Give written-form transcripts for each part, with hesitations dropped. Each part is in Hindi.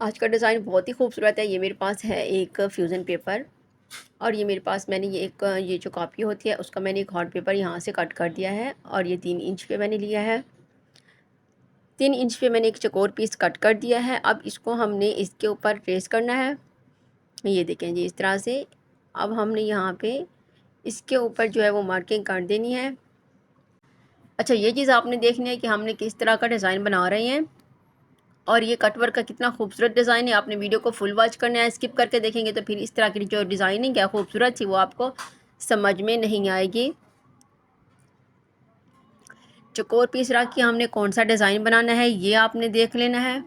आज का डिज़ाइन बहुत ही खूबसूरत है। ये मेरे पास है एक फ्यूज़न पेपर और ये मेरे पास मैंने ये जो कॉपी होती है उसका मैंने एक हॉट पेपर यहाँ से कट कर दिया है और ये 3 इंच पे मैंने लिया है। 3 इंच पे मैंने एक चौकोर पीस कट कर दिया है। अब इसको हमने इसके ऊपर ट्रेस करना है। ये देखें जी, इस तरह से। अब हमने यहाँ पे इसके ऊपर जो है वो मार्किंग कर देनी है। अच्छा, ये चीज़ आपने देखनी है कि हमने किस तरह का डिज़ाइन बना रहे हैं और ये कट वर्क का कितना खूबसूरत डिज़ाइन है। आपने वीडियो को फुल वॉच करना है, स्किप करके देखेंगे तो फिर इस तरह की जो डिज़ाइनिंग है खूबसूरत थी वो आपको समझ में नहीं आएगी। चौकोर पीस रख के हमने कौन सा डिज़ाइन बनाना है ये आपने देख लेना है।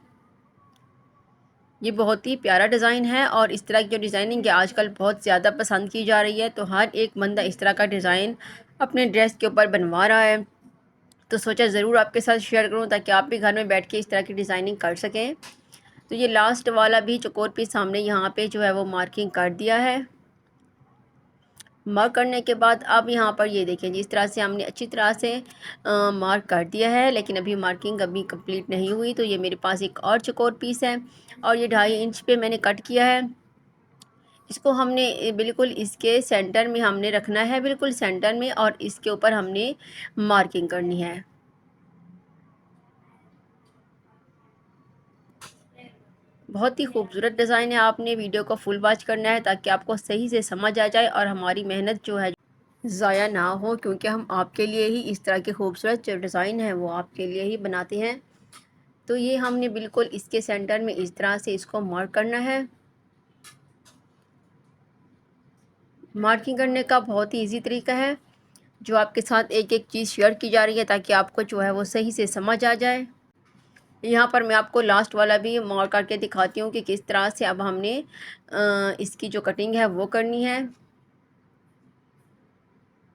ये बहुत ही प्यारा डिज़ाइन है और इस तरह की जो डिज़ाइनिंग है आजकल बहुत ज़्यादा पसंद की जा रही है। तो हर एक बंदा इस तरह का डिज़ाइन अपने ड्रेस के ऊपर बनवा रहा है। तो सोचा ज़रूर आपके साथ शेयर करूँ ताकि आप भी घर में बैठ के इस तरह की डिज़ाइनिंग कर सकें। तो ये लास्ट वाला भी चौकोर पीस हमने यहाँ पे जो है वो मार्किंग कर दिया है। मार्क करने के बाद अब यहाँ पर ये देखें जिस तरह से हमने अच्छी तरह से मार्क कर दिया है, लेकिन अभी मार्किंग अभी कंप्लीट नहीं हुई। तो ये मेरे पास एक और चौकोर पीस है और ये 2.5 इंच पे मैंने कट किया है। इसको हमने बिल्कुल इसके सेंटर में हमने रखना है, बिल्कुल सेंटर में, और इसके ऊपर हमने मार्किंग करनी है। बहुत ही खूबसूरत डिज़ाइन है। आपने वीडियो को फुल वॉच करना है ताकि आपको सही से समझ आ जाए और हमारी मेहनत जो है ज़ाया ना हो, क्योंकि हम आपके लिए ही इस तरह के खूबसूरत जो डिज़ाइन है वो आपके लिए ही बनाते हैं। तो ये हमने बिल्कुल इसके सेंटर में इस तरह से इसको मार्क करना है। मार्किंग करने का बहुत ही इजी तरीका है, जो आपके साथ एक एक चीज़ शेयर की जा रही है ताकि आपको जो है वो सही से समझ आ जाए। यहाँ पर मैं आपको लास्ट वाला भी मार्क करके दिखाती हूँ कि किस तरह से अब हमने इसकी जो कटिंग है वो करनी है।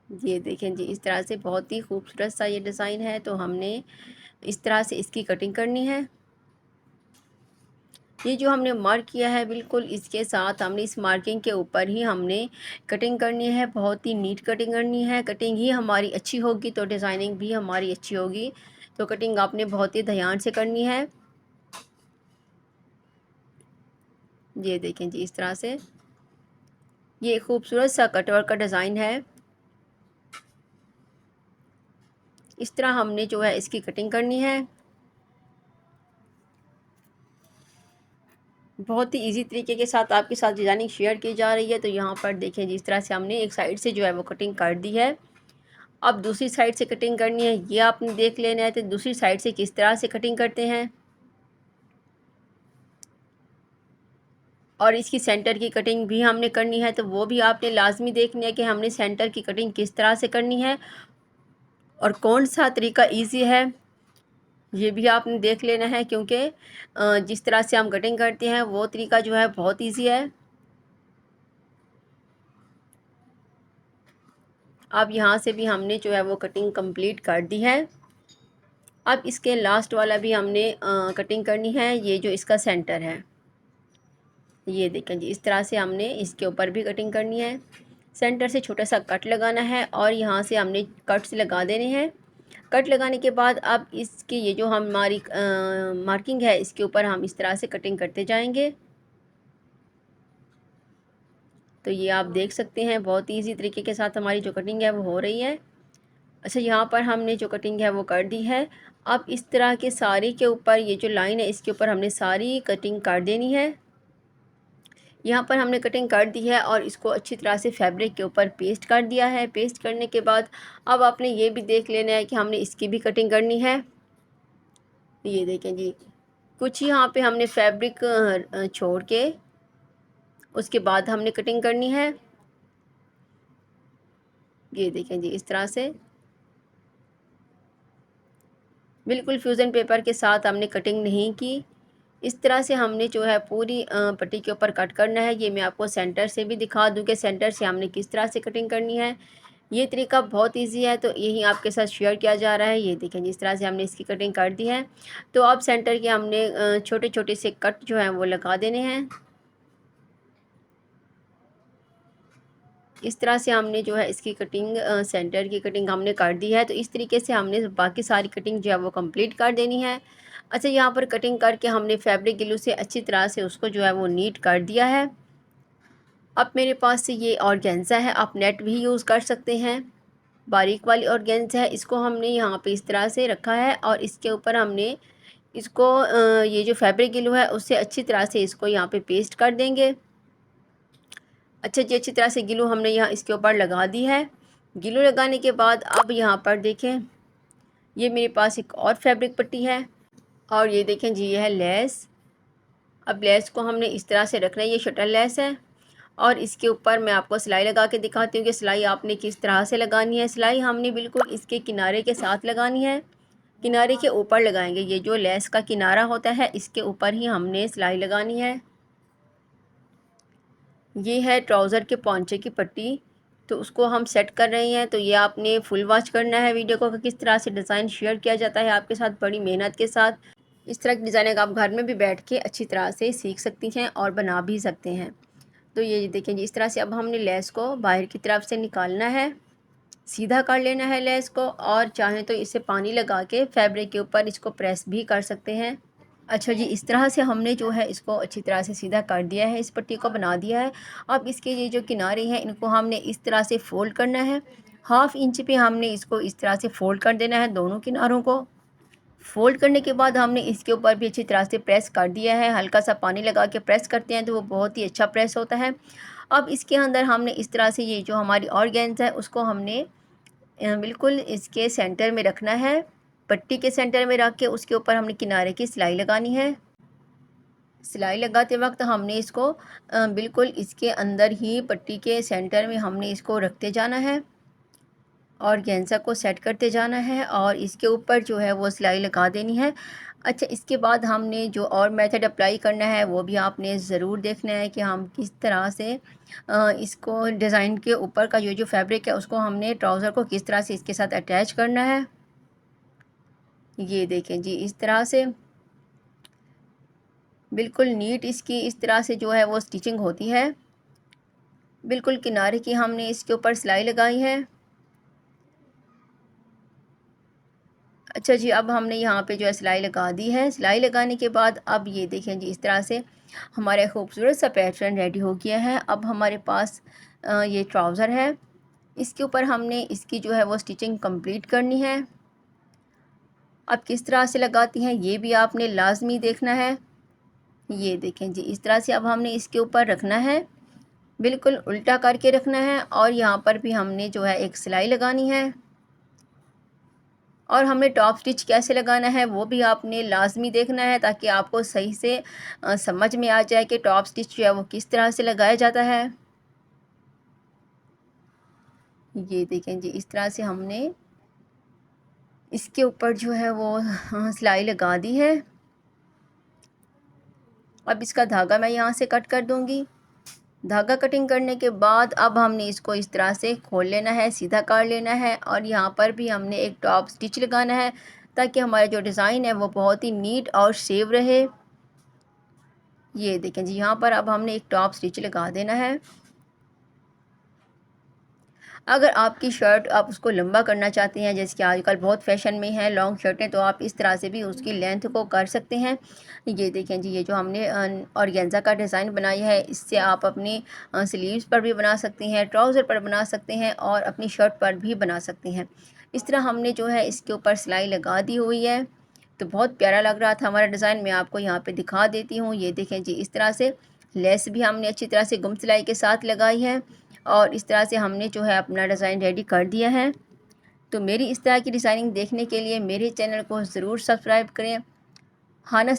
ये देखें जी, इस तरह से बहुत ही खूबसूरत सा ये डिज़ाइन है। तो हमने इस तरह से इसकी कटिंग करनी है। ये जो हमने मार्क किया है बिल्कुल इसके साथ हमने इस मार्किंग के ऊपर ही हमने कटिंग करनी है। बहुत ही नीट कटिंग करनी है। कटिंग ही हमारी अच्छी होगी तो डिज़ाइनिंग भी हमारी अच्छी होगी। तो कटिंग आपने बहुत ही ध्यान से करनी है। ये देखें जी, इस तरह से ये खूबसूरत सा कटवर्क का डिज़ाइन है। इस तरह हमने जो है इसकी कटिंग करनी है। बहुत ही इजी तरीके के साथ आपके साथ डिज़ाइनिंग शेयर की जा रही है। तो यहाँ पर देखें जिस तरह से हमने एक साइड से जो है वो कटिंग कर दी है। अब दूसरी साइड से कटिंग करनी है, ये आपने देख लेना है। तो दूसरी साइड से किस तरह से कटिंग करते हैं और इसकी सेंटर की कटिंग भी हमने करनी है, तो वो भी आपने लाजमी देखनी है कि हमने सेंटर की कटिंग किस तरह से करनी है और कौन सा तरीका ईजी है ये भी आपने देख लेना है। क्योंकि जिस तरह से हम कटिंग करते हैं वो तरीका जो है बहुत ईजी है। अब यहाँ से भी हमने जो है वो कटिंग कंप्लीट कर दी है। अब इसके लास्ट वाला भी हमने कटिंग करनी है। ये जो इसका सेंटर है, ये देखें जी, इस तरह से हमने इसके ऊपर भी कटिंग करनी है। सेंटर से छोटा सा कट लगाना है और यहाँ से हमने कट्स लगा देने हैं। कट लगाने के बाद अब इसकी ये जो हमारी मार्किंग है इसके ऊपर हम इस तरह से कटिंग करते जाएंगे। तो ये आप देख सकते हैं बहुत ईजी तरीके के साथ हमारी जो कटिंग है वो हो रही है। अच्छा, यहाँ पर हमने जो कटिंग है वो कर दी है। अब इस तरह के सारी के ऊपर ये जो लाइन है इसके ऊपर हमने सारी कटिंग कर देनी है। यहाँ पर हमने कटिंग कर दी है और इसको अच्छी तरह से फैब्रिक के ऊपर पेस्ट कर दिया है। पेस्ट करने के बाद अब आपने ये भी देख लेना है कि हमने इसकी भी कटिंग करनी है। ये देखें जी, कुछ यहाँ पे हमने फैब्रिक छोड़ के उसके बाद हमने कटिंग करनी है। ये देखें जी, इस तरह से बिल्कुल फ्यूज़न पेपर के साथ हमने कटिंग नहीं की। इस तरह से हमने जो है पूरी पट्टी के ऊपर कट करना है। ये मैं आपको सेंटर से भी दिखा दूँ कि सेंटर से हमने किस तरह से कटिंग करनी है। ये तरीका बहुत इजी है तो यही आपके साथ शेयर किया जा रहा है। ये देखें जिस तरह से हमने इसकी कटिंग कर दी है। तो अब सेंटर के हमने छोटे छोटे से कट जो हैं वो लगा देने हैं। इस तरह से हमने जो है इसकी कटिंग सेंटर की कटिंग हमने कर दी है। तो इस तरीके से हमने बाकी सारी कटिंग जो है वो कंप्लीट कर देनी है। अच्छा, यहाँ पर कटिंग करके हमने फैब्रिक ग्लू से अच्छी तरह से उसको जो है वो नीट कर दिया है। अब मेरे पास से ये ऑर्गेन्जा है, आप नेट भी यूज़ कर सकते हैं। बारीक वाली ऑर्गेन्जा है, इसको हमने यहाँ पे इस तरह से रखा है और इसके ऊपर हमने इसको ये जो फैब्रिक ग्लू है उससे अच्छी तरह से इसको यहाँ पे पेस्ट कर देंगे। अच्छा जी, अच्छी तरह से ग्लू हमने यहाँ इसके ऊपर लगा दी है। ग्लू लगाने के बाद अब यहाँ पर देखें, ये मेरे पास एक और फैब्रिक पट्टी है और ये देखें जी, ये है लेस। अब लेस को हमने इस तरह से रखना है, ये शटल लेस है और इसके ऊपर मैं आपको सिलाई लगा के दिखाती हूँ कि सिलाई आपने किस तरह से लगानी है। सिलाई हमने बिल्कुल इसके किनारे के साथ लगानी है, किनारे के ऊपर लगाएंगे। ये जो लेस का किनारा होता है इसके ऊपर ही हमने सिलाई लगानी है। ये है ट्राउज़र के पौंचे की पट्टी, तो उसको हम सेट कर रहे हैं। तो ये आपने फुल वॉच करना है वीडियो को कि किस तरह से डिज़ाइन शेयर किया जाता है आपके साथ बड़ी मेहनत के साथ। इस तरह की डिज़ाइनिंग आप घर में भी बैठ के अच्छी तरह से सीख सकती हैं और बना भी सकते हैं। तो ये देखें जी, इस तरह से अब हमने लेस को बाहर की तरफ से निकालना है, सीधा कर लेना है लेस को, और चाहें तो इसे पानी लगा के फैब्रिक के ऊपर इसको प्रेस भी कर सकते हैं। अच्छा जी, इस तरह से हमने जो है इसको अच्छी तरह से सीधा कर दिया है, इस पट्टी को बना दिया है। अब इसके ये जो किनारे हैं इनको हमने इस तरह से फ़ोल्ड करना है। 1/2 इंच पे हमने इसको इस तरह से फ़ोल्ड कर देना है, दोनों किनारों को। फ़ोल्ड करने के बाद हमने इसके ऊपर भी अच्छी तरह से प्रेस कर दिया है। हल्का सा पानी लगा के प्रेस करते हैं तो वो बहुत ही अच्छा प्रेस होता है। अब इसके अंदर हमने इस तरह से ये जो हमारी ऑर्गेन्जा है उसको हमने बिल्कुल इसके सेंटर में रखना है। पट्टी के सेंटर में रख के उसके ऊपर हमने किनारे की सिलाई लगानी है। सिलाई लगाते वक्त हमने इसको बिल्कुल इसके अंदर ही पट्टी के सेंटर में हमने इसको रखते जाना है और गेंजा को सेट करते जाना है और इसके ऊपर जो है वो सिलाई लगा देनी है। अच्छा, इसके बाद हमने जो और मेथड अप्लाई करना है वो भी आपने ज़रूर देखना है कि हम किस तरह से इसको डिज़ाइन के ऊपर का जो फैब्रिक है उसको हमने ट्राउज़र को किस तरह से इसके साथ अटैच करना है। ये देखें जी, इस तरह से बिल्कुल नीट इसकी इस तरह से जो है वो स्टिचिंग होती है। बिल्कुल किनारे की हमने इसके ऊपर सिलाई लगाई है। अच्छा जी, अब हमने यहाँ पे जो है सिलाई लगा दी है। सिलाई लगाने के बाद अब ये देखें जी, इस तरह से हमारा खूबसूरत सा पैटर्न रेडी हो गया है। अब हमारे पास ये ट्राउज़र है, इसके ऊपर हमने इसकी जो है वो स्टिचिंग कंप्लीट करनी है। अब किस तरह से लगाती हैं ये भी आपने लाजमी देखना है। ये देखें जी, इस तरह से अब हमने इसके ऊपर रखना है, बिल्कुल उल्टा करके रखना है और यहाँ पर भी हमने जो है एक सिलाई लगानी है और हमें टॉप स्टिच कैसे लगाना है वो भी आपने लाजमी देखना है ताकि आपको सही से समझ में आ जाए कि टॉप स्टिच जो है वो किस तरह से लगाया जाता है। ये देखें जी, इस तरह से हमने इसके ऊपर जो है वो सिलाई लगा दी है। अब इसका धागा मैं यहाँ से कट कर दूँगी। धागा कटिंग करने के बाद अब हमने इसको इस तरह से खोल लेना है, सीधा कर लेना है और यहाँ पर भी हमने एक टॉप स्टिच लगाना है ताकि हमारा जो डिज़ाइन है वो बहुत ही नीट और सेव रहे। ये देखें जी, यहाँ पर अब हमने एक टॉप स्टिच लगा देना है। अगर आपकी शर्ट आप उसको लंबा करना चाहते हैं, जैसे कि आजकल बहुत फैशन में है लॉन्ग शर्टें, तो आप इस तरह से भी उसकी लेंथ को कर सकते हैं। ये देखें जी, ये जो हमने ऑर्गेन्जा का डिज़ाइन बनाया है इससे आप अपनी स्लीव्स पर भी बना सकते हैं, ट्राउज़र पर बना सकते हैं और अपनी शर्ट पर भी बना सकते हैं। इस तरह हमने जो है इसके ऊपर सिलाई लगा दी हुई है, तो बहुत प्यारा लग रहा था हमारा डिज़ाइन। मैं आपको यहाँ पे दिखा देती हूँ। ये देखें जी, इस तरह से लेस भी हमने अच्छी तरह से गुम सिलाई के साथ लगाई है और इस तरह से हमने जो है अपना डिज़ाइन रेडी कर दिया है। तो मेरी इस तरह की डिज़ाइनिंग देखने के लिए मेरे चैनल को ज़रूर सब्सक्राइब करें। हाना